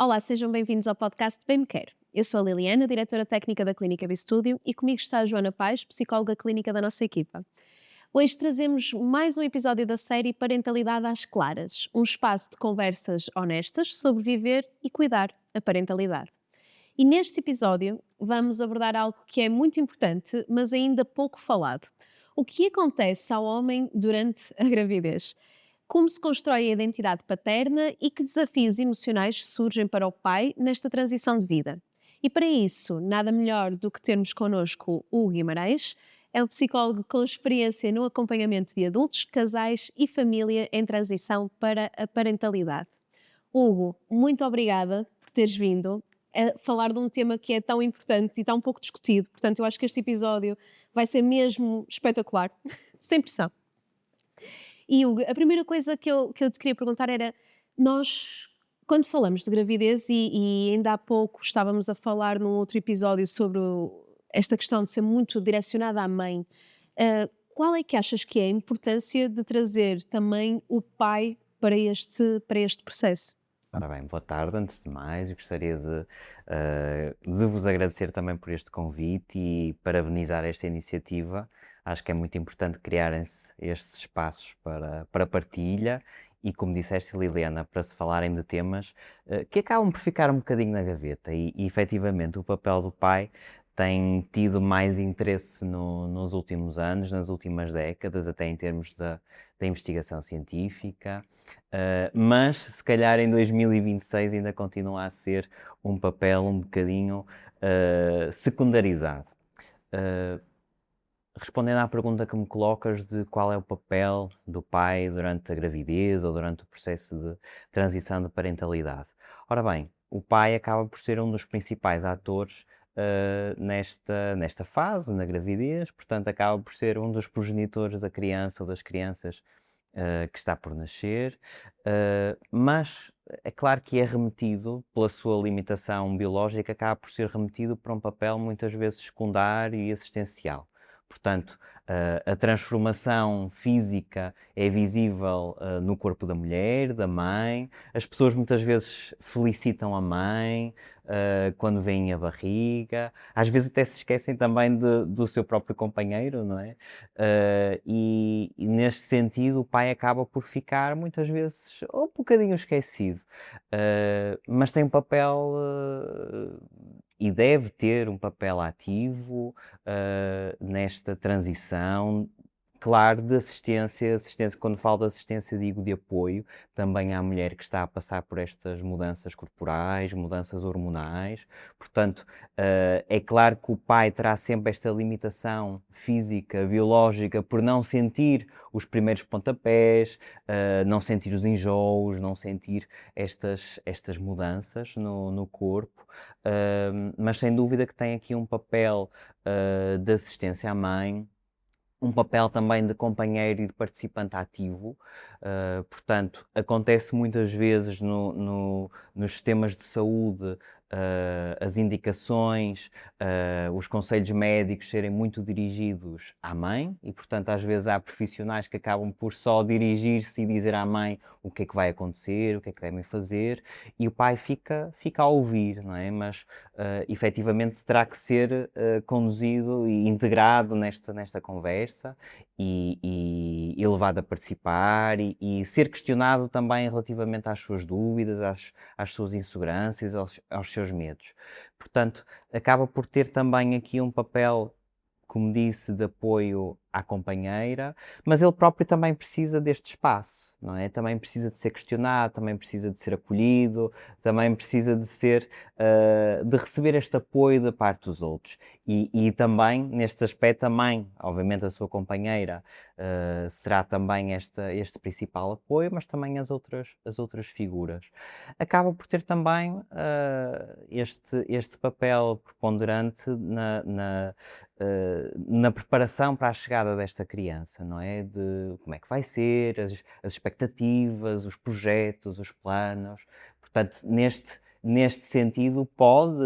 Olá, sejam bem-vindos ao podcast Bem Me Quer. Eu sou a Liliana, diretora técnica da Clínica Bistúdio, e comigo está a Joana Paes, psicóloga clínica da nossa equipa. Hoje trazemos mais um episódio da série Parentalidade às Claras, um espaço de conversas honestas sobre viver e cuidar a parentalidade. E neste episódio vamos abordar algo que é muito importante, mas ainda pouco falado. O que acontece ao homem durante a gravidez? Como se constrói a identidade paterna e que desafios emocionais surgem para o pai nesta transição de vida? E para isso, nada melhor do que termos connosco o Hugo Guimarães, é um psicólogo com experiência no acompanhamento de adultos, casais e família em transição para a parentalidade. Hugo, muito obrigada por teres vindo a falar de um tema que é tão importante e tão pouco discutido. Portanto, eu acho que este episódio vai ser mesmo espetacular, sem pressão. E Hugo, a primeira coisa que eu te queria perguntar era: nós, quando falamos de gravidez, e ainda há pouco estávamos a falar num outro episódio sobre esta questão de ser muito direcionada à mãe, qual é que achas que é a importância de trazer também o pai para este processo? Ora bem, boa tarde, antes de mais, eu gostaria de vos agradecer também por este convite e parabenizar esta iniciativa. Acho que é muito importante criarem-se estes espaços para partilha e, como disseste, Liliana, para se falarem de temas que acabam por ficar um bocadinho na gaveta e efetivamente o papel do pai tem tido mais interesse nos últimos anos, nas últimas décadas, até em termos da investigação científica. Mas se calhar em 2026 ainda continua a ser um papel um bocadinho secundarizado. Uh, Respondendo à pergunta que me colocas de qual é o papel do pai durante a gravidez ou durante o processo de transição de parentalidade. Ora bem, o pai acaba por ser um dos principais atores nesta fase, na gravidez, portanto acaba por ser um dos progenitores da criança ou das crianças que está por nascer, mas é claro que é remetido, pela sua limitação biológica, acaba por ser remetido para um papel muitas vezes secundário e assistencial. Portanto, a transformação física é visível no corpo da mulher, da mãe. As pessoas muitas vezes felicitam a mãe quando veem a barriga. Às vezes até se esquecem também do seu próprio companheiro, não é? E neste sentido, o pai acaba por ficar muitas vezes um bocadinho esquecido, mas tem um papel e deve ter um papel ativo nesta transição. Claro, de assistência, quando falo de assistência digo de apoio, também à mulher que está a passar por estas mudanças corporais, mudanças hormonais, portanto, é claro que o pai terá sempre esta limitação física, biológica, por não sentir os primeiros pontapés, não sentir os enjoos, não sentir estas mudanças no corpo, mas sem dúvida que tem aqui um papel de assistência à mãe, um papel também de companheiro e de participante ativo. Portanto, acontece muitas vezes nos sistemas de saúde, as indicações, os conselhos médicos serem muito dirigidos à mãe e, portanto, às vezes há profissionais que acabam por só dirigir-se e dizer à mãe o que é que vai acontecer, o que é que devem fazer, e o pai fica a ouvir, não é? Mas, efetivamente, terá que ser conduzido e integrado nesta conversa e levado a participar e ser questionado também relativamente às suas dúvidas, às suas inseguranças, aos seus medos. Portanto, acaba por ter também aqui um papel, como disse, de apoio à companheira, mas ele próprio também precisa deste espaço, não é? Também precisa de ser questionado, também precisa de ser acolhido, também precisa de receber este apoio da parte dos outros. E também, neste aspecto, também, obviamente, a sua companheira será também este principal apoio, mas também as outras figuras. Acaba por ter também este papel preponderante na preparação para a chegada desta criança, não é? De como é que vai ser, as expectativas, os projetos, os planos. Portanto, neste sentido, pode,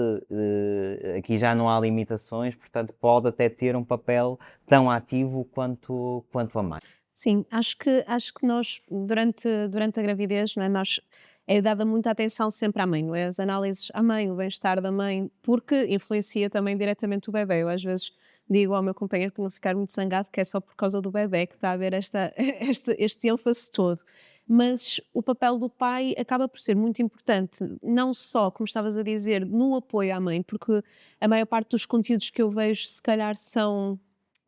aqui já não há limitações, portanto, pode até ter um papel tão ativo quanto a mãe. Sim, acho que nós durante a gravidez, não é, nós é dada muita atenção sempre à mãe, não é? As análises à mãe, o bem-estar da mãe, porque influencia também diretamente o bebé. Eu às vezes digo ao meu companheiro para não ficar muito zangado que é só por causa do bebé que está a haver este ênfase todo. Mas o papel do pai acaba por ser muito importante, não só, como estavas a dizer, no apoio à mãe, porque a maior parte dos conteúdos que eu vejo, se calhar, são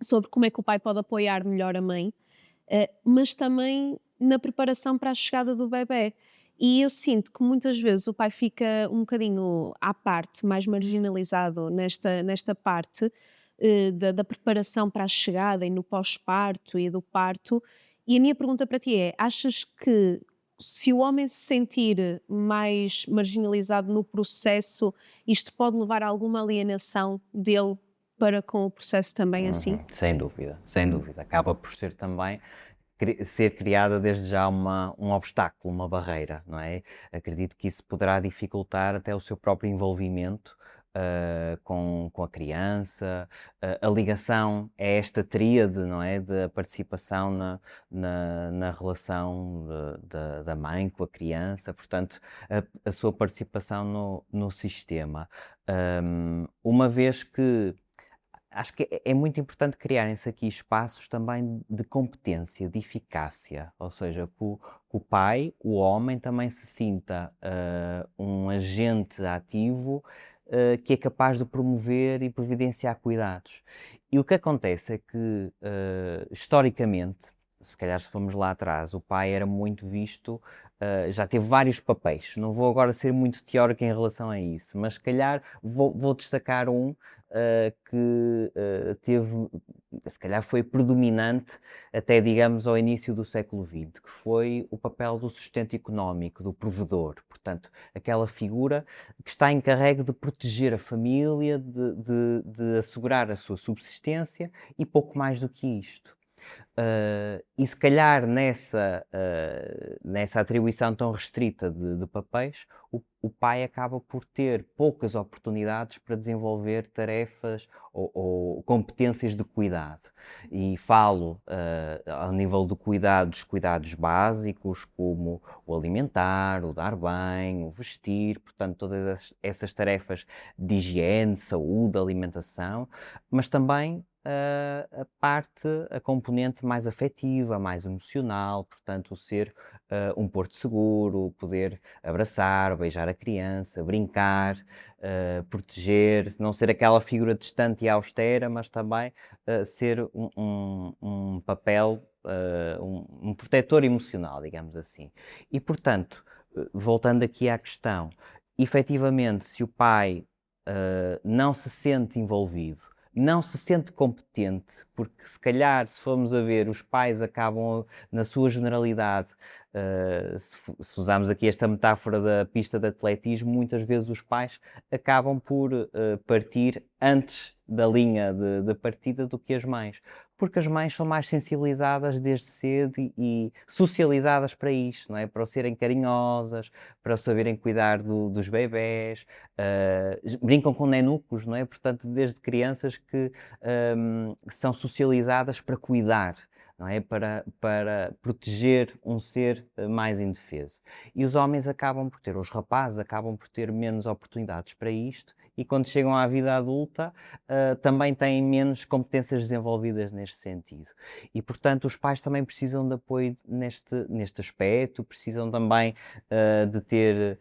sobre como é que o pai pode apoiar melhor a mãe, mas também na preparação para a chegada do bebé. E eu sinto que muitas vezes o pai fica um bocadinho à parte, mais marginalizado nesta parte da preparação para a chegada e no pós-parto e do parto. E a minha pergunta para ti é: achas que se o homem se sentir mais marginalizado no processo, isto pode levar a alguma alienação dele para com o processo também assim? Uhum, sem dúvida, sem dúvida. Acaba por ser também ser criada desde já um obstáculo, uma barreira, não é? Acredito que isso poderá dificultar até o seu próprio envolvimento com a criança, a ligação a esta tríade, não é? Da participação na relação da mãe com a criança, portanto, a sua participação no sistema. Uma vez que acho que é muito importante criarem-se aqui espaços também de competência, de eficácia, ou seja, que o pai, o homem, também se sinta um agente ativo que é capaz de promover e providenciar cuidados. E o que acontece é que, historicamente, se calhar se formos lá atrás, o pai era muito visto, já teve vários papéis. Não vou agora ser muito teórico em relação a isso, mas se calhar vou destacar um que teve, se calhar foi predominante até, digamos, ao início do século XX, que foi o papel do sustento económico, do provedor. Portanto, aquela figura que está encarregue de proteger a família, de assegurar a sua subsistência e pouco mais do que isto. E se calhar nessa atribuição tão restrita de papéis, o pai acaba por ter poucas oportunidades para desenvolver tarefas ou competências de cuidado. E falo ao nível do cuidado, dos cuidados básicos, como o alimentar, o dar banho, o vestir, portanto, todas essas tarefas de higiene, saúde, alimentação, mas também a componente mais afetiva, mais emocional, portanto, o ser um porto seguro, poder abraçar, beijar a criança, brincar, proteger, não ser aquela figura distante e austera, mas também ser um papel, um protetor emocional, digamos assim. E, portanto, voltando aqui à questão, efetivamente, se o pai não se sente envolvido, não se sente competente, porque se calhar, se formos a ver, os pais acabam, na sua generalidade, se usarmos aqui esta metáfora da pista de atletismo, muitas vezes os pais acabam por partir antes da linha de partida do que as mães, porque as mães são mais sensibilizadas desde cedo e socializadas para isto, não é? Para o serem carinhosas, para o saberem cuidar dos bebés, brincam com nenucos, não é? Portanto, desde crianças que são socializadas para cuidar, não é? Para proteger um ser mais indefeso. E os homens acabam por ter, os rapazes acabam por ter menos oportunidades para isto e quando chegam à vida adulta também têm menos competências desenvolvidas neste sentido. E, portanto, os pais também precisam de apoio neste aspecto, precisam também de ter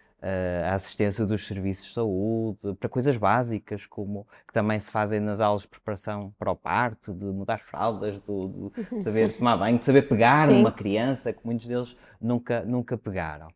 a assistência dos serviços de saúde, para coisas básicas, como que também se fazem nas aulas de preparação para o parto, de mudar fraldas, de saber tomar banho, de saber pegar Sim. numa criança, que muitos deles nunca pegaram.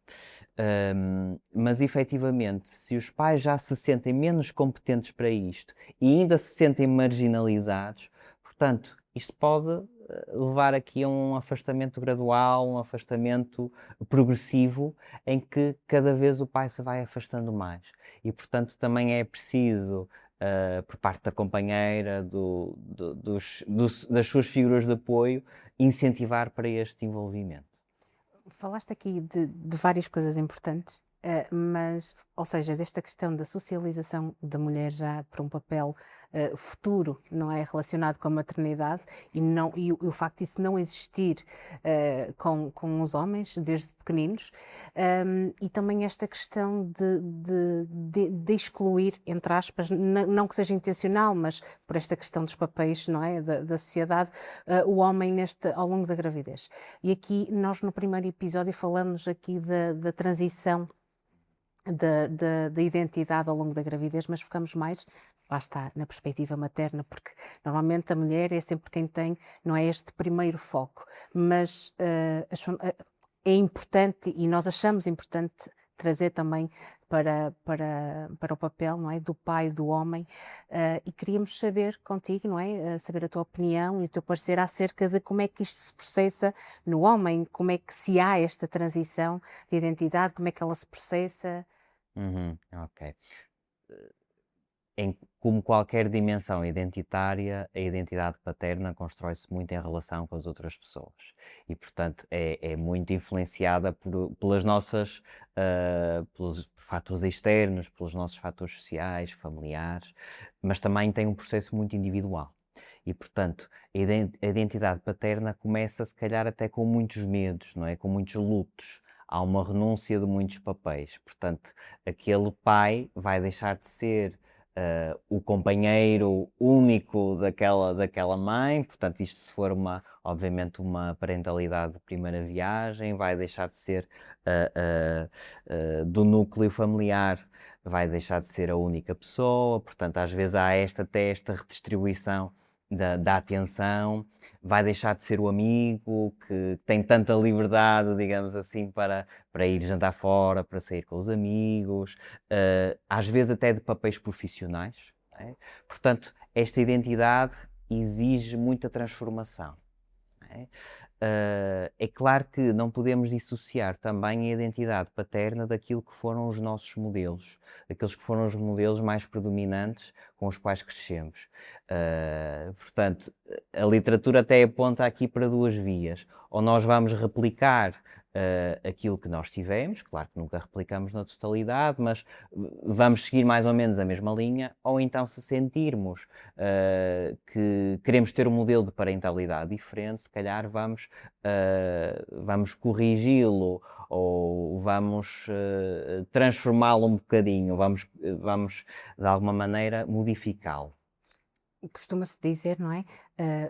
Mas efetivamente, se os pais já se sentem menos competentes para isto e ainda se sentem marginalizados, portanto, isto pode levar aqui a um afastamento gradual, um afastamento progressivo, em que cada vez o pai se vai afastando mais. E, portanto, também é preciso, por parte da companheira, das suas figuras de apoio, incentivar para este envolvimento. Falaste aqui de várias coisas importantes, mas ou seja, desta questão da socialização da mulher já para um papel futuro, não é, relacionado com a maternidade, e o facto disso não existir com os homens desde pequeninos, e também esta questão de excluir, entre aspas, não que seja intencional, mas por esta questão dos papéis, não é, da sociedade, o homem ao longo da gravidez. E aqui nós no primeiro episódio falamos aqui da transição da identidade ao longo da gravidez, mas focamos mais, lá está, na perspectiva materna, porque normalmente a mulher é sempre quem tem, não é, este primeiro foco, mas é importante, e nós achamos importante trazer também para o papel, não é, do pai, do homem, e queríamos saber contigo, não é, saber a tua opinião e o teu parecer acerca de como é que isto se processa no homem, como é que se há esta transição de identidade, como é que ela se processa. Ok. Como qualquer dimensão identitária, a identidade paterna constrói-se muito em relação com as outras pessoas e, portanto, é muito influenciada pelas nossas, pelos fatores externos, pelos nossos fatores sociais, familiares, mas também tem um processo muito individual. E, portanto, a identidade paterna começa, se calhar, até com muitos medos, não é? Com muitos lutos. Há uma renúncia de muitos papéis. Portanto, aquele pai vai deixar de ser o companheiro único daquela mãe, portanto, isto se for obviamente uma parentalidade de primeira viagem, vai deixar de ser do núcleo familiar, vai deixar de ser a única pessoa, portanto, às vezes há até esta redistribuição da atenção, vai deixar de ser o amigo que tem tanta liberdade, digamos assim, para ir jantar fora, para sair com os amigos, às vezes até de papéis profissionais, não é? Portanto, esta identidade exige muita transformação. É claro que não podemos dissociar também a identidade paterna daquilo que foram os nossos modelos, daqueles que foram os modelos mais predominantes com os quais crescemos. Portanto, a literatura até aponta aqui para duas vias. Ou nós vamos replicar aquilo que nós tivemos, claro que nunca replicamos na totalidade, mas vamos seguir mais ou menos a mesma linha, ou então se sentirmos que queremos ter um modelo de parentalidade diferente, se calhar vamos corrigi-lo ou vamos transformá-lo um bocadinho, vamos de alguma maneira modificá-lo. Costuma-se dizer, não é?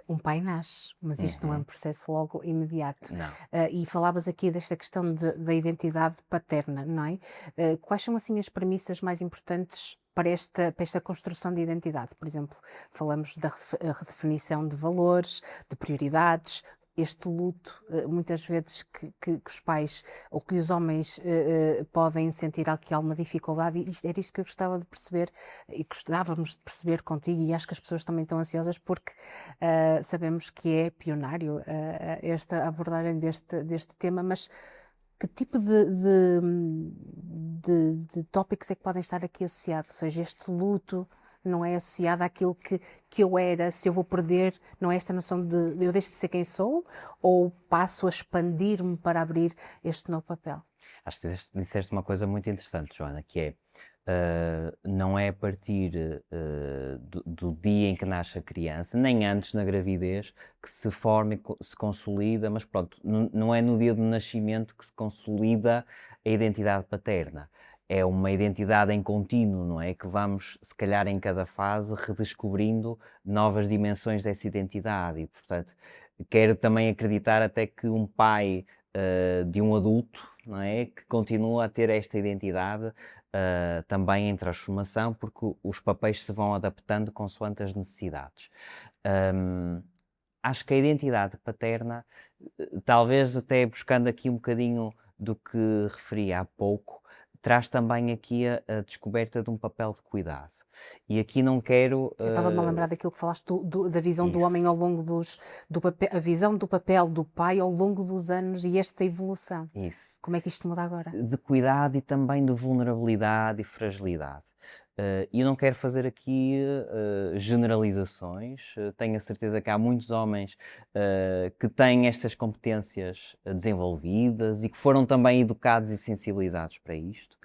Um pai nasce, mas isto não é um processo logo imediato. Não. E falavas aqui desta questão da identidade paterna, não é? Quais são assim as premissas mais importantes para esta construção de identidade? Por exemplo, falamos da redefinição de valores, de prioridades, este luto, muitas vezes que os pais ou que os homens podem sentir aqui alguma dificuldade, e era isto que eu gostava de perceber e gostávamos de perceber contigo, e acho que as pessoas também estão ansiosas porque sabemos que é pionário esta abordagem deste tema, mas que tipo de tópicos é que podem estar aqui associados? Ou seja, este luto não é associado àquilo que eu era, se eu vou perder, não é esta noção de eu deixo de ser quem sou, ou passo a expandir-me para abrir este novo papel? Acho que disseste uma coisa muito interessante, Joana, que é não é a partir do dia em que nasce a criança, nem antes na gravidez, que se forma e se consolida, mas pronto, não é no dia do nascimento que se consolida a identidade paterna. É uma identidade em contínuo, não é? Que vamos, se calhar, em cada fase, redescobrindo novas dimensões dessa identidade. E, portanto, quero também acreditar até que um pai de um adulto, não é? Que continua a ter esta identidade também em transformação, porque os papéis se vão adaptando consoante as necessidades. Acho que a identidade paterna, talvez até buscando aqui um bocadinho do que referi há pouco, traz também aqui a descoberta de um papel de cuidado. E aqui não quero... Eu estava-me a lembrar daquilo que falaste da visão do Isso. homem ao longo a visão do papel do pai ao longo dos anos e esta evolução. Isso. Como é que isto muda agora? De cuidado e também de vulnerabilidade e fragilidade. E eu não quero fazer aqui generalizações. Tenho a certeza que há muitos homens que têm estas competências desenvolvidas e que foram também educados e sensibilizados para isto.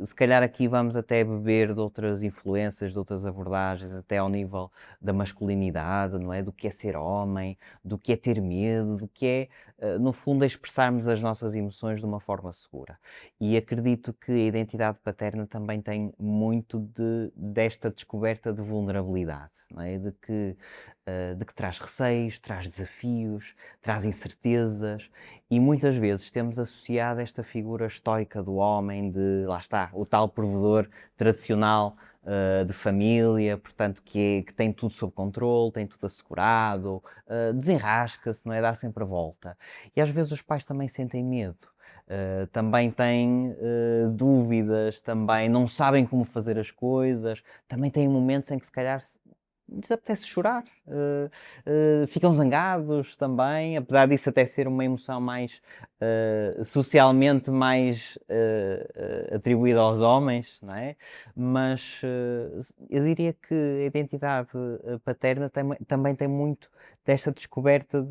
Se calhar aqui vamos até beber de outras influências, de outras abordagens, até ao nível da masculinidade, não é? Do que é ser homem, do que é ter medo, do que é, no fundo, expressarmos as nossas emoções de uma forma segura. E acredito que a identidade paterna também tem muito desta descoberta de vulnerabilidade, não é? De que traz receios, traz desafios, traz incertezas, e muitas vezes temos associado esta figura estoica do homem, de, lá está, o tal provedor tradicional de família, portanto, que tem tudo sob controle, tem tudo assegurado, desenrasca-se, não é? Dá sempre a volta. E às vezes os pais também sentem medo. Também têm dúvidas, também não sabem como fazer as coisas, também têm momentos em que se calhar lhes apetece chorar, ficam zangados também, apesar disso até ser uma emoção mais socialmente mais atribuída aos homens, não é? Mas eu diria que a identidade paterna também tem muito desta descoberta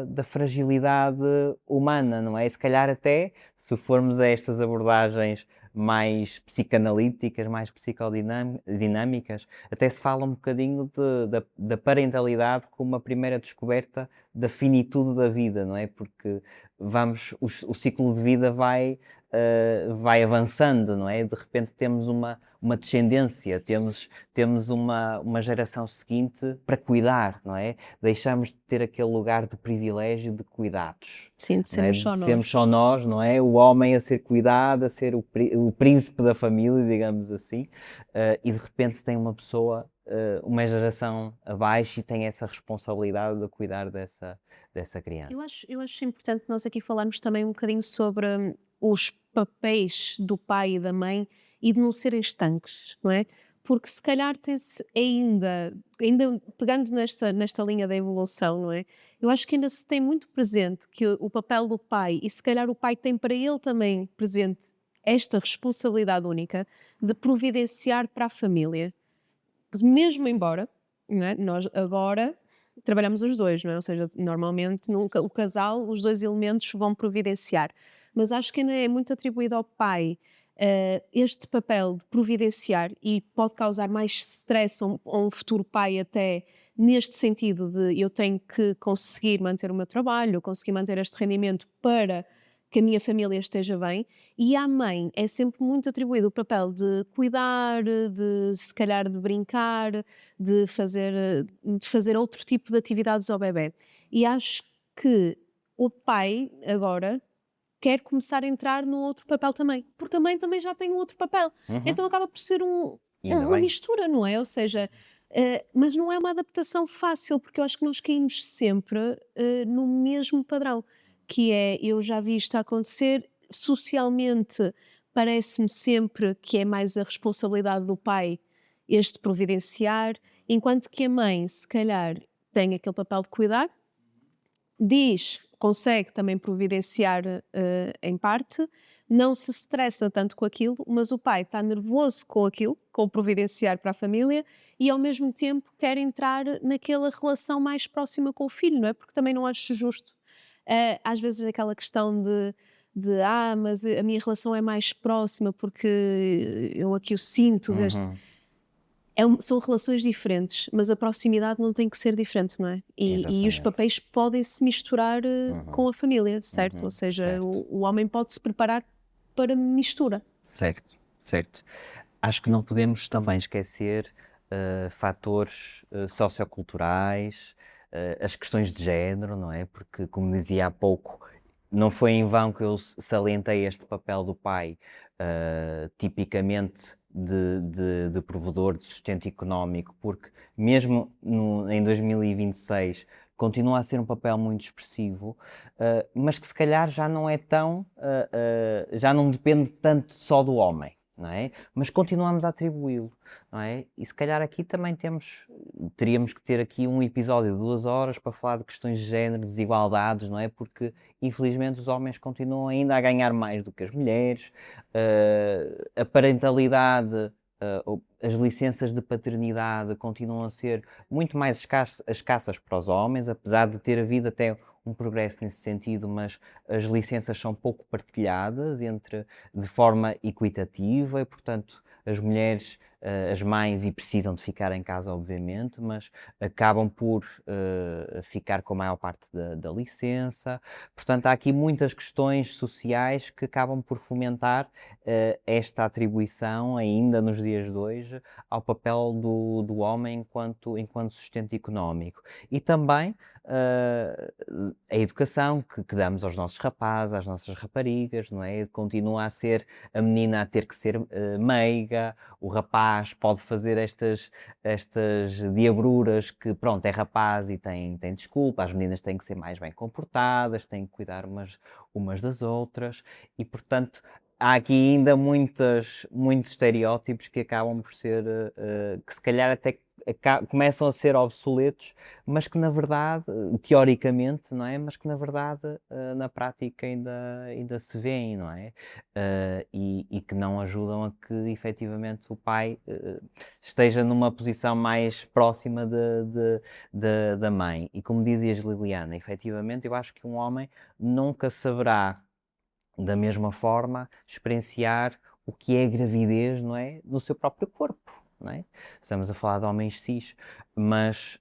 da fragilidade humana, não é? E se calhar até, se formos a estas abordagens mais psicanalíticas, mais psicodinâmicas, até se fala um bocadinho da parentalidade como uma primeira descoberta da finitude da vida, não é? Porque o ciclo de vida vai avançando, não é? De repente temos uma descendência, temos uma geração seguinte para cuidar, não é? Deixamos de ter aquele lugar de privilégio de cuidados. Sim, de Não é? sermos só De nós. sermos só nós, não é? O homem a ser cuidado, a ser o príncipe da família, digamos assim, e de repente tem uma pessoa, uma geração abaixo, e tem essa responsabilidade de cuidar dessa criança. Eu acho importante nós aqui falarmos também um bocadinho sobre os papéis do pai e da mãe e de não serem estanques, não é? Porque se calhar tem-se ainda pegando nesta linha da evolução, não é? Eu acho que ainda se tem muito presente que o papel do pai, e se calhar o pai tem para ele também presente esta responsabilidade única de providenciar para a família. Mesmo embora, não é, nós agora trabalhamos os dois, não é? Ou seja, normalmente o casal, os dois elementos vão providenciar. Mas acho que ainda é muito atribuído ao pai este papel de providenciar, e pode causar mais stress a um futuro pai, até neste sentido de eu tenho que conseguir manter o meu trabalho, conseguir manter este rendimento para que a minha família esteja bem. E à mãe é sempre muito atribuído o papel de cuidar, de se calhar de brincar, de fazer outro tipo de atividades ao bebé. E acho que o pai agora quer começar a entrar no outro papel também, porque a mãe também já tem um outro papel. Uhum. Então acaba por ser E ainda uma bem. mistura, não é? Ou seja, mas não é uma adaptação fácil, porque eu acho que nós caímos sempre no mesmo padrão, que é, eu já vi isto acontecer socialmente, parece-me sempre que é mais a responsabilidade do pai este providenciar, enquanto que a mãe, se calhar, tem aquele papel de cuidar, consegue também providenciar em parte, não se estressa tanto com aquilo, mas o pai está nervoso com aquilo, com o providenciar para a família, e ao mesmo tempo quer entrar naquela relação mais próxima com o filho, não é? Porque também não acho justo. Às vezes aquela questão mas a minha relação é mais próxima porque eu aqui o sinto desde. Uhum. São relações diferentes, mas a proximidade não tem que ser diferente, não é? E os Exatamente. papéis podem se misturar com a família, certo? Uhum. Ou seja, Certo. o homem pode se preparar para mistura. Certo, certo. Acho que não podemos também esquecer fatores socioculturais, as questões de género, não é? Porque, como dizia há pouco, não foi em vão que eu salientei este papel do pai, tipicamente de provedor de sustento económico, porque mesmo em 2026 continua a ser um papel muito expressivo, mas que se calhar já não é já não depende tanto só do homem, não é? Mas continuamos a atribuí-lo, não é? E se calhar aqui também teríamos que ter aqui um episódio de 2 horas para falar de questões de género, desigualdades, não é? Porque infelizmente os homens continuam ainda a ganhar mais do que as mulheres, a parentalidade as licenças de paternidade continuam a ser muito mais escassas para os homens, apesar de ter havido até um progresso nesse sentido, mas as licenças são pouco partilhadas de forma equitativa e, portanto, as mulheres, as mães, e precisam de ficar em casa, obviamente, mas acabam por ficar com a maior parte da licença. Portanto, há aqui muitas questões sociais que acabam por fomentar esta atribuição, ainda nos dias de hoje, ao papel do homem enquanto sustento económico. E também a educação que damos aos nossos rapazes, às nossas raparigas, não é? Continua a ser a menina a ter que ser meiga, o rapaz pode fazer estas diabruras que, pronto, é rapaz e tem desculpa, as meninas têm que ser mais bem comportadas, têm que cuidar umas das outras e, portanto, há aqui ainda muitos estereótipos que acabam por ser, que se calhar até começam a ser obsoletos, mas que na verdade, teoricamente, não é? Mas que na verdade, na prática ainda se vêem, não é? E que não ajudam a que efetivamente o pai esteja numa posição mais próxima da mãe. E como dizias, Liliana, efetivamente eu acho que um homem nunca saberá da mesma forma experienciar o que é a gravidez, não é? No seu próprio corpo. Não é? Estamos a falar de homens cis, mas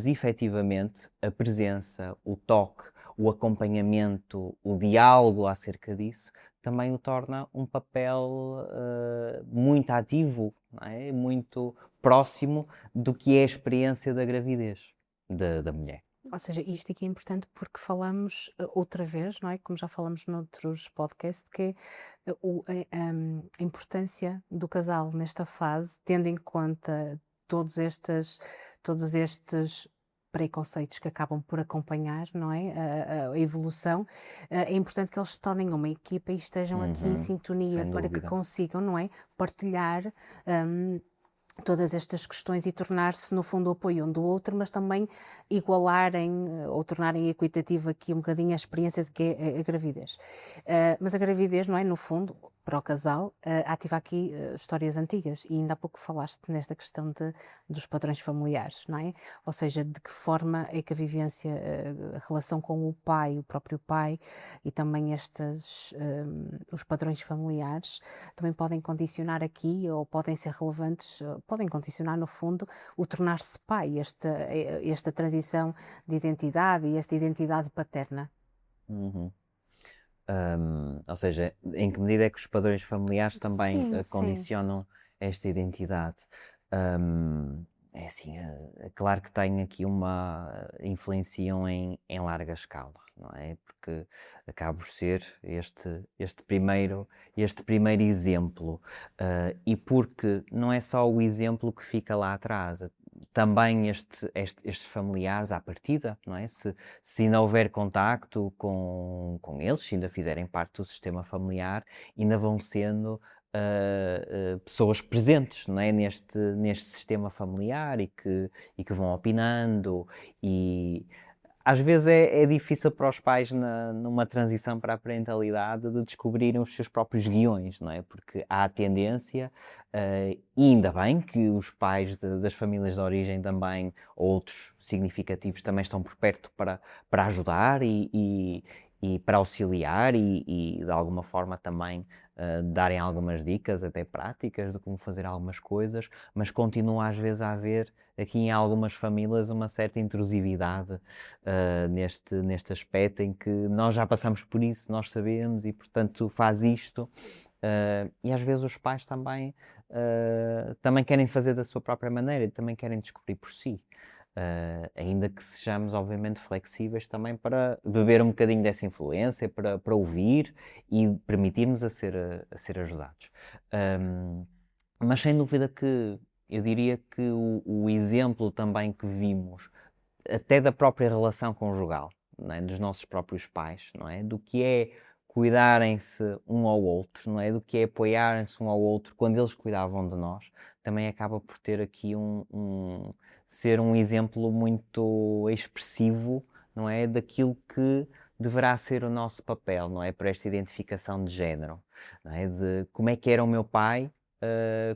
efetivamente a presença, o toque, o acompanhamento, o diálogo acerca disso também o torna um papel muito ativo, não é? Muito próximo do que é a experiência da gravidez da mulher. Ou seja, isto aqui é importante porque falamos outra vez, não é? Como já falamos noutros podcasts, que é a importância do casal nesta fase, tendo em conta todos estes preconceitos que acabam por acompanhar, não é? A evolução, é importante que eles se tornem uma equipa e estejam aqui em sintonia sem para que dúvida. consigam, não é? Partilhar todas estas questões e tornar-se, no fundo, o apoio um do outro, mas também igualarem ou tornarem equitativa aqui um bocadinho a experiência de que é a gravidez. Mas a gravidez, não é? No fundo, para o casal, ativa aqui histórias antigas e ainda há pouco falaste nesta questão dos padrões familiares, não é? Ou seja, de que forma é que a vivência, a relação com o pai, o próprio pai e também os padrões familiares também podem condicionar aqui ou podem ser relevantes, podem condicionar no fundo o tornar-se pai, esta transição de identidade e esta identidade paterna. Uhum. Ou seja, em que medida é que os padrões familiares também Sim, sim. condicionam esta identidade? É assim, é claro que tem aqui influenciam em larga escala, não é? Porque acaba por ser este primeiro exemplo, e porque não é só o exemplo que fica lá atrás, também estes familiares à partida, não é? Se ainda houver contacto com eles, se ainda fizerem parte do sistema familiar, ainda vão sendo pessoas presentes, não é? neste sistema familiar e que vão opinando e às vezes é difícil para os pais numa transição para a parentalidade de descobrirem os seus próprios guiões, não é? Porque há a tendência, e ainda bem que os pais das famílias de origem também, outros significativos, também estão por perto para ajudar e para auxiliar e de alguma forma também darem algumas dicas, até práticas, de como fazer algumas coisas, mas continua às vezes a haver aqui em algumas famílias uma certa intrusividade neste aspecto em que nós já passamos por isso, nós sabemos e portanto faz isto e às vezes os pais também querem fazer da sua própria maneira e também querem descobrir por si. Ainda que sejamos obviamente flexíveis também para beber um bocadinho dessa influência, para ouvir e permitir-nos a ser ajudados. Mas sem dúvida que eu diria que o exemplo também que vimos, até da própria relação conjugal, não é? Dos nossos próprios pais, não é? Do que é cuidarem-se um ao outro, não é? Do que é apoiarem-se um ao outro quando eles cuidavam de nós, também acaba por ter aqui ser um exemplo muito expressivo, não é? Daquilo que deverá ser o nosso papel, não é? Para esta identificação de género, não é? De como é que era o meu pai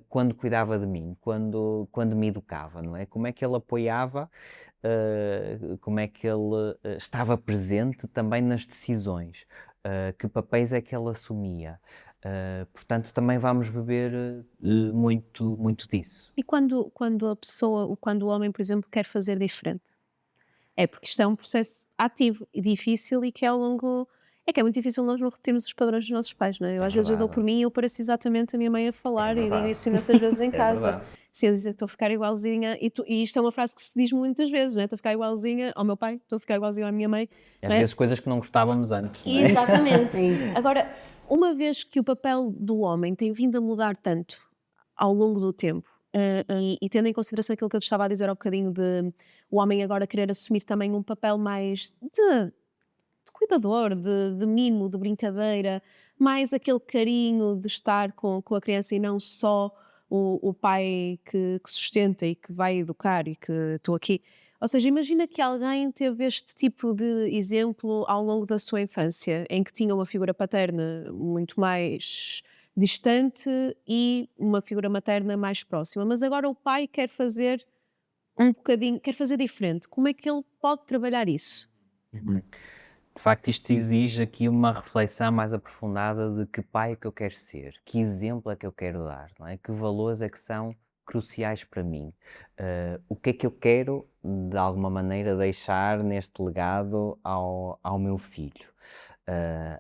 quando cuidava de mim, quando me educava, não é? Como é que ele apoiava, como é que ele estava presente também nas decisões, que papéis é que ele assumia. Portanto, também vamos beber muito, muito disso. E quando o homem, por exemplo, quer fazer diferente? É porque isto é um processo ativo e difícil e que é ao longo é que é muito difícil nós não repetirmos os padrões dos nossos pais, não é? Eu É às vezes eu dou por verdade, mim e eu pareço exatamente a minha mãe a é falar e digo verdade. isso imensas vezes em É casa. verdade. Se eu dizer estou a ficar igualzinha e isto é uma frase que se diz muitas vezes, não é? Estou a ficar igualzinha ao meu pai, estou a ficar igualzinha à minha mãe, E às não é? vezes coisas que não gostávamos antes, não é? Exatamente. É isso. Agora, uma vez que o papel do homem tem vindo a mudar tanto ao longo do tempo, e tendo em consideração aquilo que eu te estava a dizer há bocadinho de o homem agora querer assumir também um papel mais de cuidador, de mimo, de brincadeira, mais aquele carinho de estar com a criança e não só o pai que sustenta e que vai educar e que estou aqui. Ou seja, imagina que alguém teve este tipo de exemplo ao longo da sua infância, em que tinha uma figura paterna muito mais distante e uma figura materna mais próxima, mas agora o pai quer fazer um bocadinho, quer fazer diferente. Como é que ele pode trabalhar isso? Uhum. De facto, isto exige aqui uma reflexão mais aprofundada de que pai é que eu quero ser, que exemplo é que eu quero dar, não é? Que valores é que são cruciais para mim, o que é que eu quero, de alguma maneira, deixar neste legado ao meu filho.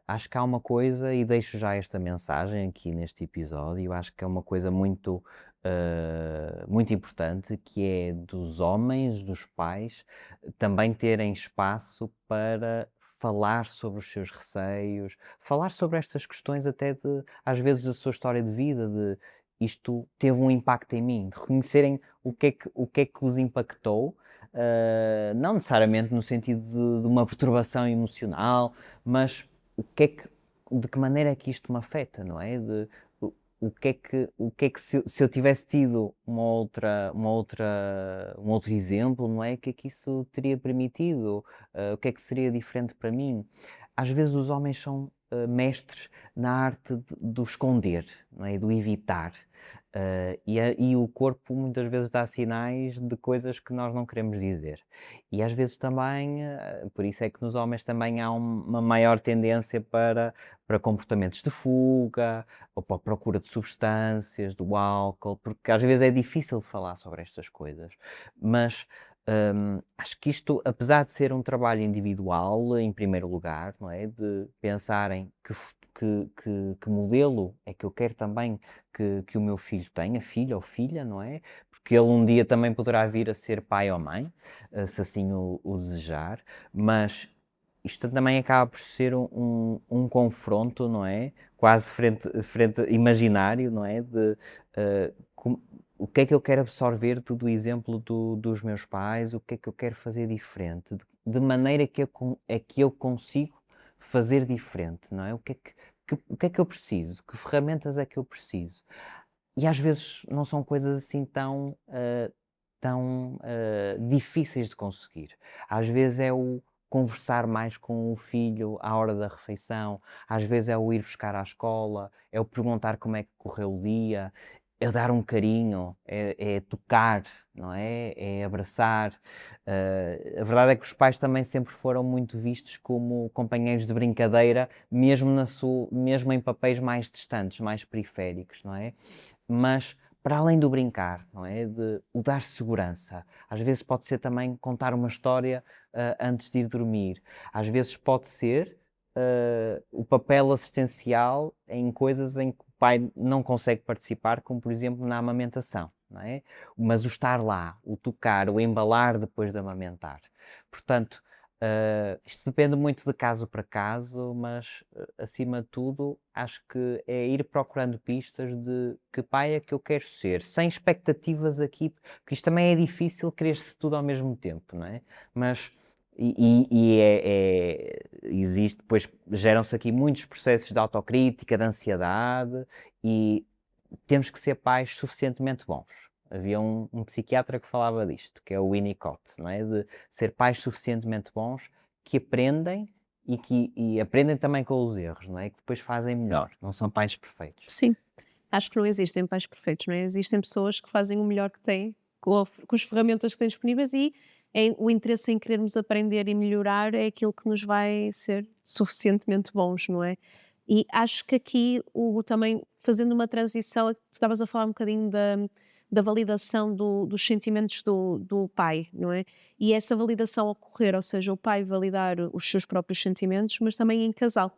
Acho que há uma coisa, e deixo já esta mensagem aqui neste episódio, acho que é uma coisa muito, muito importante, que é dos homens, dos pais, também terem espaço para falar sobre os seus receios, falar sobre estas questões até de, às vezes, da sua história de vida, de isto teve um impacto em mim, de reconhecerem o que é que os impactou, não necessariamente no sentido de uma perturbação emocional, mas de que maneira é que isto me afeta, não é? O que é que se eu tivesse tido um outro exemplo, não é? O que é que isso teria permitido? O que é que seria diferente para mim? Às vezes os homens são mestres na arte do esconder, não é? Do evitar. E o corpo muitas vezes dá sinais de coisas que nós não queremos dizer. E às vezes também, por isso é que nos homens também há uma maior tendência para comportamentos de fuga, ou para a procura de substâncias, do álcool, porque às vezes é difícil falar sobre estas coisas. Mas acho que isto, apesar de ser um trabalho individual, em primeiro lugar, não é? De pensarem que modelo é que eu quero também que o meu filho tenha, filho ou filha, não é? Porque ele um dia também poderá vir a ser pai ou mãe, se assim o desejar, mas isto também acaba por ser um confronto, não é? Quase frente imaginário, não é? De o que é que eu quero absorver do exemplo dos meus pais, o que é que eu quero fazer diferente, de maneira que eu consigo fazer diferente, não é? O que é que eu preciso? Que ferramentas é que eu preciso? E às vezes não são coisas assim tão difíceis de conseguir. Às vezes é o conversar mais com o filho à hora da refeição, às vezes é o ir buscar à escola, é o perguntar como é que correu o dia, é dar um carinho, é tocar, não é? É abraçar. A verdade é que os pais também sempre foram muito vistos como companheiros de brincadeira, mesmo em papéis mais distantes, mais periféricos, não é? Mas para além do brincar, não é? De o dar segurança. Às vezes pode ser também contar uma história antes de ir dormir. Às vezes pode ser o papel assistencial em coisas em que o pai não consegue participar, como por exemplo na amamentação, não é? Mas o estar lá, o tocar, o embalar depois de amamentar. Portanto, isto depende muito de caso para caso, mas acima de tudo, acho que é ir procurando pistas de que pai é que eu quero ser, sem expectativas aqui, porque isto também é difícil querer-se tudo ao mesmo tempo, não é? Mas existe, depois geram-se aqui muitos processos de autocrítica, de ansiedade, e temos que ser pais suficientemente bons. Havia um psiquiatra que falava disto, que é o Winnicott, não é? De ser pais suficientemente bons que aprendem e aprendem também com os erros, não é? Que depois fazem melhor. Não são pais perfeitos. Sim. acho que não existem pais perfeitos, não é? Existem pessoas que fazem o melhor que têm com as ferramentas que têm disponíveis e o interesse em querermos aprender e melhorar é aquilo que nos vai ser suficientemente bons, não é? E acho que aqui também fazendo uma transição, tu estavas a falar um bocadinho da validação dos sentimentos do pai, não é? E essa validação ocorrer, ou seja, o pai validar os seus próprios sentimentos, mas também em casal.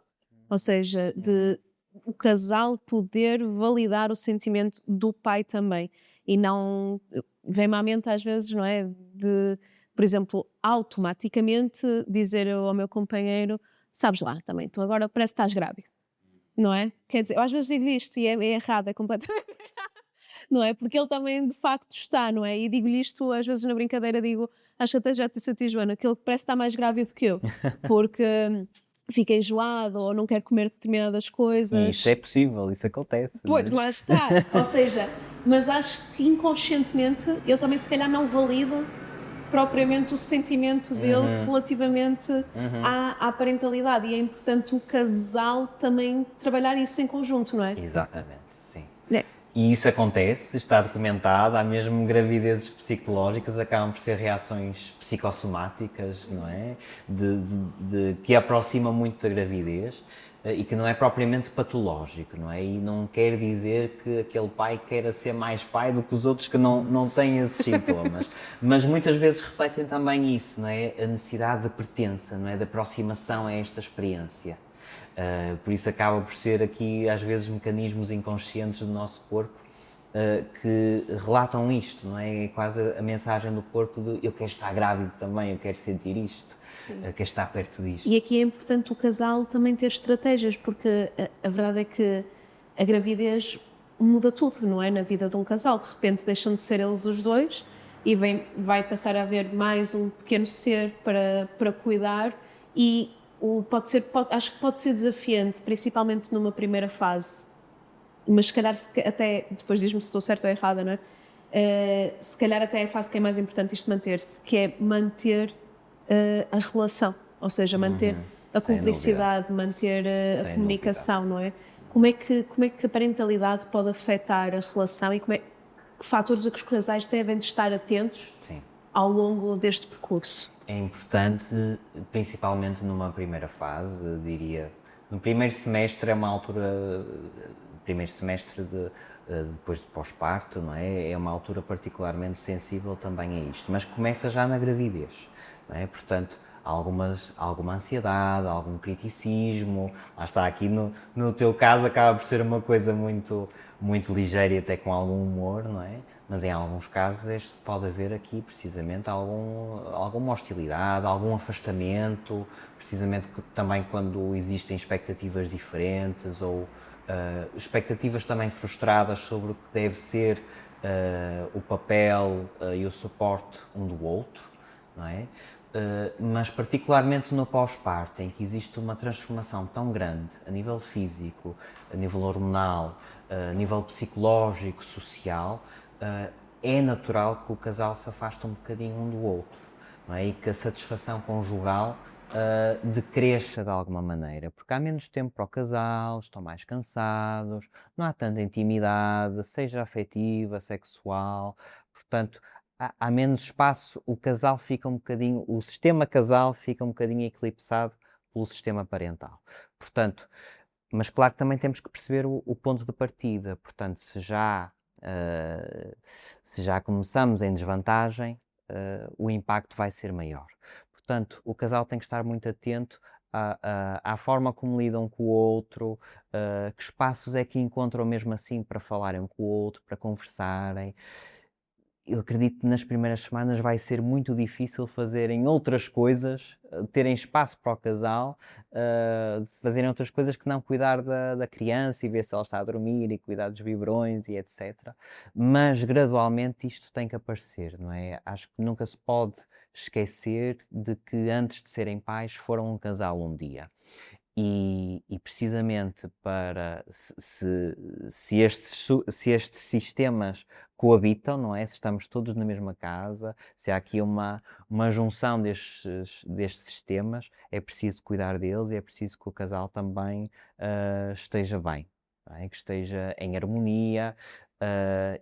Ou seja, de o casal poder validar o sentimento do pai também. E não vem-me à mente às vezes, não é? De, por exemplo, automaticamente dizer ao meu companheiro: sabes lá, também, tu agora parece que estás grávido, não é? Quer dizer, eu às vezes digo isto e é errado, é completamente não é? Porque ele também de facto está, não é? E digo-lhe isto às vezes na brincadeira, digo, acho que até já te disse a ti, Joana, que ele parece estar mais grávido que eu, porque fica enjoado ou não quer comer determinadas E isso é coisas. possível, isso acontece, não Pois, é? lá está. Ou seja, mas acho que inconscientemente eu também se calhar não valido propriamente o sentimento dele Uhum, relativamente uhum. à parentalidade e é importante o casal também trabalhar isso em conjunto, não é? Exatamente, sim. É. E isso acontece, está documentado, há mesmo gravidezes psicológicas, acabam por ser reações psicossomáticas, não é? Que aproximam muito da gravidez e que não é propriamente patológico, não é? E não quer dizer que aquele pai queira ser mais pai do que os outros que não têm esses sintomas. Mas muitas vezes refletem também isso, não é? A necessidade de pertença, não é? De aproximação a esta experiência. Por isso acaba por ser aqui, às vezes, mecanismos inconscientes do nosso corpo que relatam isto, não é? É quase a mensagem do corpo de eu quero estar grávido também, eu quero sentir isto, quero estar perto disto. E aqui é importante o casal também ter estratégias, porque a verdade é que a gravidez muda tudo, não é? Na vida de um casal. De repente deixam de ser eles os dois e vai passar a haver mais um pequeno ser para cuidar e acho que pode ser desafiante, principalmente numa primeira fase, mas se calhar até, depois diz-me se estou certa ou errada, não é? Se calhar até é a fase que é mais importante isto manter-se, que é manter a relação, ou seja, manter a Sem dúvida, cumplicidade, manter a sem dúvida. comunicação, não é? Como é que a parentalidade pode afetar a relação e que fatores a que os casais devem de estar atentos Sim. ao longo deste percurso? É importante, principalmente numa primeira fase, diria. No primeiro semestre é uma altura, primeiro semestre depois do pós-parto, não é? É uma altura particularmente sensível também a isto, mas começa já na gravidez, não é? Portanto, alguma ansiedade, algum criticismo, lá está, aqui no teu caso acaba por ser uma coisa muito ligeira e até com algum humor, não é? Mas em alguns casos pode haver aqui precisamente alguma hostilidade, algum afastamento, precisamente também quando existem expectativas diferentes ou expectativas também frustradas sobre o que deve ser o papel e o suporte um do outro, não é? Mas particularmente no pós-parto, em que existe uma transformação tão grande a nível físico, a nível hormonal, a nível psicológico, social, é natural que o casal se afaste um bocadinho um do outro, não é? E que a satisfação conjugal decresça de alguma maneira, porque há menos tempo para o casal, estão mais cansados, não há tanta intimidade, seja afetiva, sexual, portanto, há menos espaço, o casal fica um bocadinho, o sistema casal fica um bocadinho eclipsado pelo sistema parental. Portanto, mas claro que também temos que perceber o ponto de partida. Portanto, se já começamos em desvantagem, o impacto vai ser maior. Portanto, o casal tem que estar muito atento à forma como lidam com o outro, que espaços é que encontram mesmo assim para falarem um com o outro, para conversarem. Eu acredito que nas primeiras semanas vai ser muito difícil fazerem outras coisas, terem espaço para o casal, fazerem outras coisas que não cuidar da criança e ver se ela está a dormir e cuidar dos biberões e etc. Mas gradualmente isto tem que aparecer, não é? Acho que nunca se pode esquecer de que antes de serem pais foram um casal um dia. E precisamente para se estes sistemas coabitam, não é? Se estamos todos na mesma casa, se há aqui uma junção destes sistemas, é preciso cuidar deles e é preciso que o casal também esteja bem. não é? Que esteja em harmonia,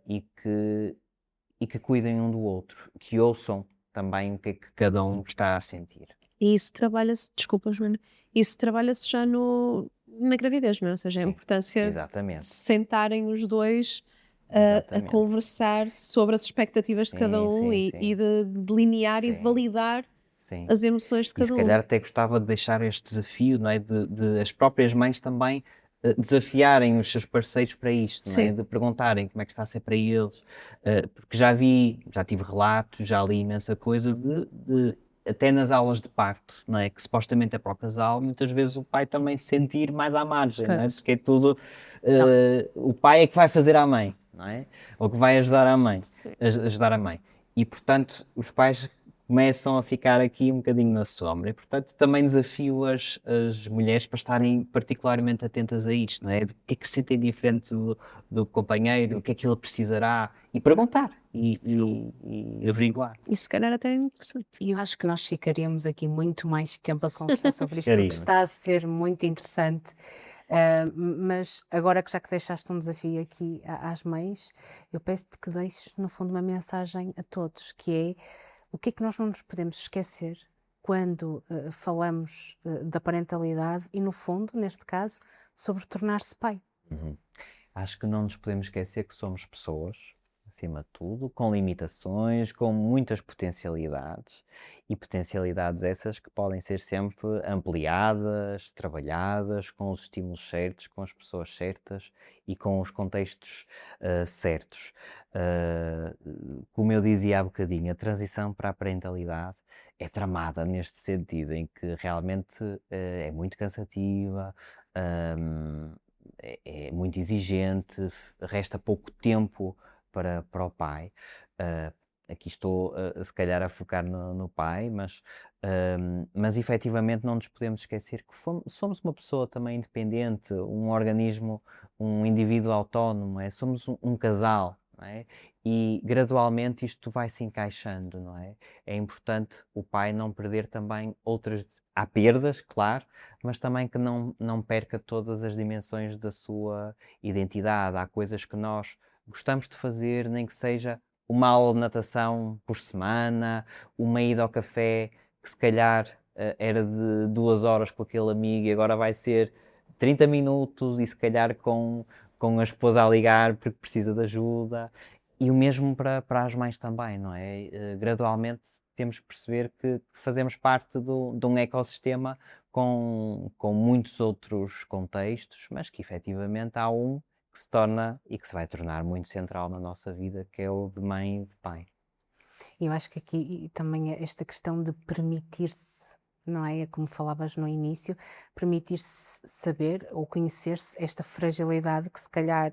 e que cuidem um do outro, que ouçam também o que é que cada um está a sentir. E isso trabalha-se, desculpa, Joana, isso trabalha-se já na gravidez, não é? Ou seja, a Sim, importância de exatamente, sentarem os dois a exatamente. conversar sobre as expectativas de cada Sim, um sim, e sim, de delinear e de sim, validar sim. as emoções de E se cada um. calhar até gostava de deixar este desafio, não é? De as próprias mães também desafiarem os seus parceiros para isto, não é? Sim. De perguntarem como é que está a ser para eles. Porque já tive relatos, já li imensa coisa até nas aulas de parto, não é? Que supostamente é para o casal, muitas vezes o pai também se sentir mais à margem, não é? Pois. Porque é tudo. O pai é que vai fazer à mãe, não é? Ou que vai ajudar a mãe, Sim. ajudar a mãe. E portanto, os pais começam a ficar aqui um bocadinho na sombra. E, portanto, também desafio as mulheres para estarem particularmente atentas a isto, não é? O que é que sentem diferente do companheiro, o que é que ele precisará, e perguntar, e averiguar. E se calhar até é interessante. E eu acho que nós ficaríamos aqui muito mais tempo a conversar sobre isto, porque Ficaríamos. está a ser muito interessante. Mas agora que já que deixaste um desafio aqui às mães, eu peço-te que deixes, no fundo, uma mensagem a todos, que é o que é que nós não nos podemos esquecer quando falamos da parentalidade e, no fundo, neste caso, sobre tornar-se pai. Uhum. Acho que não nos podemos esquecer que somos pessoas, acima de tudo, com limitações, com muitas potencialidades, e potencialidades essas que podem ser sempre ampliadas, trabalhadas, com os estímulos certos, com as pessoas certas e com os contextos certos. Como eu dizia há bocadinho, a transição para a parentalidade é tramada neste sentido, em que realmente é muito cansativa, hum, é muito exigente, resta pouco tempo para o pai. Aqui estou, se calhar, a focar no pai, mas efetivamente não nos podemos esquecer que somos uma pessoa também independente, um organismo, um indivíduo autónomo, somos um casal, não é? E gradualmente isto vai se encaixando, não é? É importante o pai não perder também outras. Há perdas, claro, mas também que não perca todas as dimensões da sua identidade. Há coisas que nós gostamos de fazer, nem que seja uma aula de natação por semana, uma ida ao café, que se calhar era de 2 horas com aquele amigo e agora vai ser 30 minutos e se calhar com a esposa a ligar porque precisa de ajuda. E o mesmo para as mães também, não é? Gradualmente temos que perceber que fazemos parte de um ecossistema com muitos outros contextos, mas que efetivamente há um que se torna e que se vai tornar muito central na nossa vida, que é o de mãe e de pai. E eu acho que aqui também é esta questão de permitir-se, não é? Como falavas no início, permitir-se saber ou conhecer-se esta fragilidade que se calhar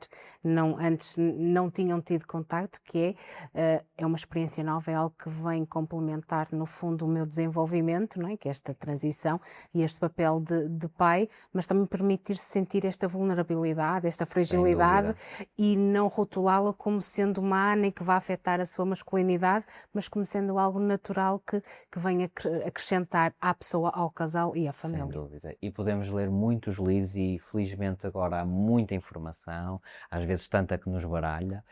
antes não tinham tido contacto, que é uma experiência nova, é algo que vem complementar, no fundo, o meu desenvolvimento, não é? Que é esta transição e este papel de pai, mas também permitir-se sentir esta vulnerabilidade, esta fragilidade e não rotulá-la como sendo uma ANA que vai afetar a sua masculinidade, mas como sendo algo natural que vem acrescentar à pessoa, ao casal e à família. Sem dúvida. E podemos ler muitos livros e felizmente agora há muita informação, às vezes tanta que nos baralha,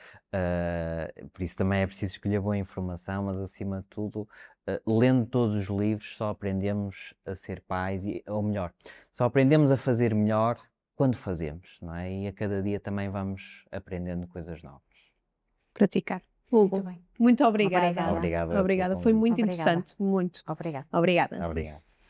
por isso também é preciso escolher boa informação, mas acima de tudo, lendo todos os livros só aprendemos a ser pais, ou melhor, só aprendemos a fazer melhor quando fazemos, não é? E a cada dia também vamos aprendendo coisas novas. Praticar. Hugo, Muito bem. muito obrigada. Obrigada. Obrigado pelo Obrigada, foi convite. muito Obrigada. interessante, muito. Obrigada. Obrigada. Obrigado.